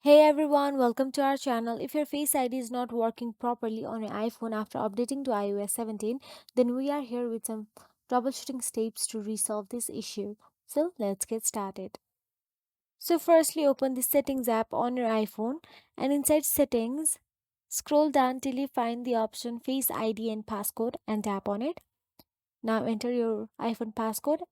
Hey everyone, welcome to our channel. If your Face ID is not working properly on your iPhone after updating to iOS 17, then we are here with some troubleshooting steps to resolve this issue. So let's get started. So firstly, open the Settings app on your iPhone and inside Settings, scroll down till you find the option Face ID and Passcode and tap on it. Now enter your iPhone passcode.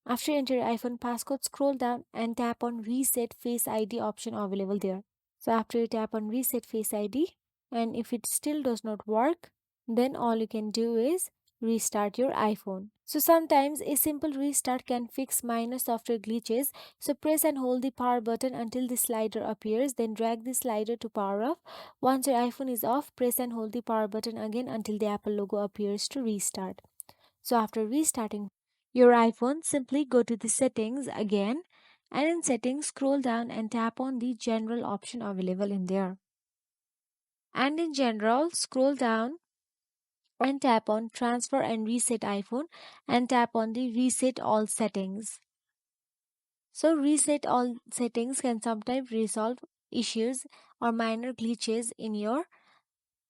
After you enter your iPhone passcode, scroll down and tap on Reset Face ID option available there. So after you tap on reset face ID and if it still does not work, then all you can do is restart your iPhone. So sometimes a simple restart can fix minor software glitches. So press and hold the power button until the slider appears, then drag the slider to power off. Once your iPhone is off, press and hold the power button again until the Apple logo appears to restart. So after restarting your iPhone, simply go to the settings again and in settings scroll down and tap on the general option available in there. And in general, scroll down and tap on transfer and reset iPhone and tap on the reset all settings. So reset all settings can sometimes resolve issues or minor glitches in your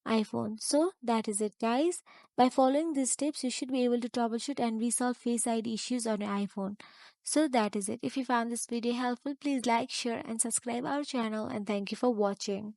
iPhone. So that is it guys. By following these steps you should be able to troubleshoot and resolve Face ID issues on your iPhone. So that is it. If you found this video helpful, please like, share and subscribe our channel and thank you for watching.